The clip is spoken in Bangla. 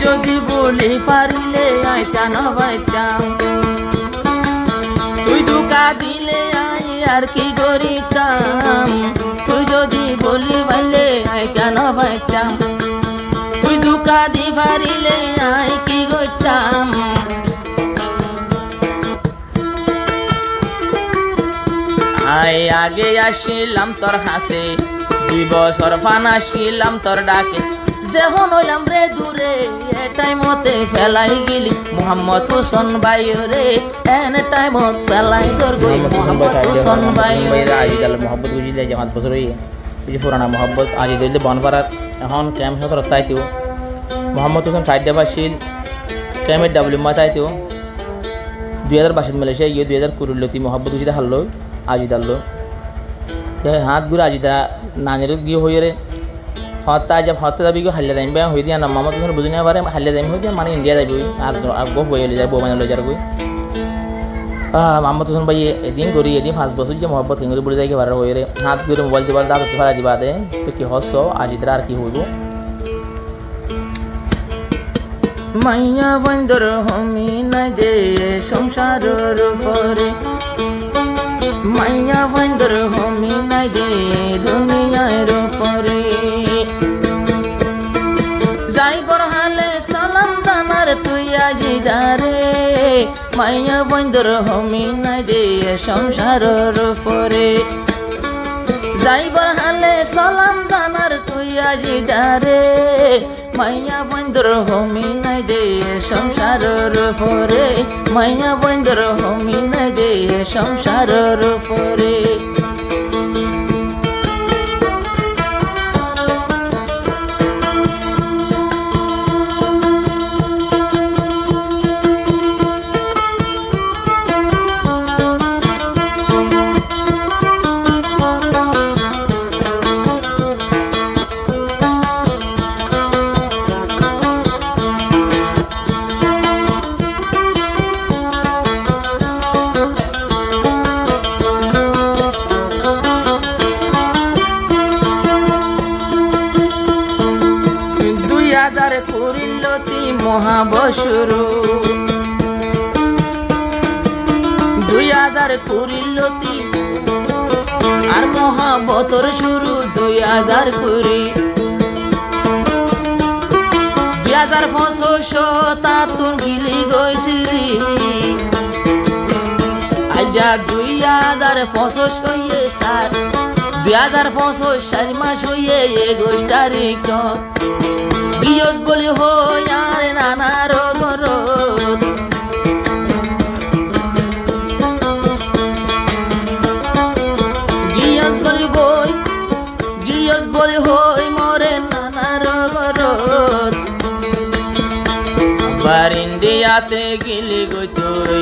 যদি বলি পারিলে আই কেন পাইতাম তুই ধোকা দিলে আই আর কি করিতাম তুই যদি বলি পাইলে আই কেন পাইতাম তুই ধোকা দি পারিলে আই কি করতাম আই আগে আসিলাম তোর হাসে 2 বছর ফান আসিলাম তোর ডাকে যখন হইলাম রে দূরে এটাই মতে ফেলাই গেলি মোহাম্মদ হোসেন ভাই রে এন টাইমত ফেলাই তোর গই মোহাম্মদ হোসেন ভাই রে আজিদাল মোহাম্মদ বুঝিলে যে 5 বছর হই এই পুরানা মোহাম্মদ আজি দিলে বনপাড়ার এখন ক্যাম্প সতর তাইতো মোহাম্মদ হোসেন সাইডবাসীল ক্যাম্পের ডাব্লিউ মাতাইতো 2022 মালয়েশিয়া গিয়ে 2020 লতি মোহাম্মদ বুঝিতে হারলো আজিদাল হাত ঘুরে আজিদা নানের গিয়ে হয়ে রে হত্যা যাব হত্যা যাবি গো হাল্লা যাইম হই দিয়া না মোহাম্মদ হোসেন বুঝিনা পারে হাল্লা যাইম হই দিয়া মানে ইন্ডিয়া যাবি আর গো বই লই যাব মানে লই যার গই মোহাম্মদ হোসেন ভাই এদিন করি এদিন 5 বছর যে মোহাম্মদ হিঙ্গরি বলে যাই বার হই রে হাত ঘুরে মোবাইল দিবার দাও তো ফারা দিবা দে তো কি হস আজিদরা আর কি হইব মাইয়া বন্দর হমি না দে সংসারের উপরে মাইয়া বন্দর হমি না দে দুনিয়ার উপরে যাই বরহালে সালাম দানার তুই আজিদারে মাইয়া বন্দর হমি না দে সংসারের উপরে যাই বরহালে সালাম দানার তুই আজিদারে মাইয়া বন্দর হমি না দে সংসারের উপরে মাইয়া বন্দর হমি না দে সংসারের উপরে করিলতি মহাবসুরু 2000 করিলতি আর মহাবতর শুরু 2000 করি 2025 তাতুন গিলি গইছিলি আজা 2025 হইয়ে 2025 4 মাস হইয়ে 21 তারিখ গিয়স বলি হই আর নানার গরত গিয়স বলি হই মরে নানার গরত আবার ইন্ডিয়াতে গেলি গই তুই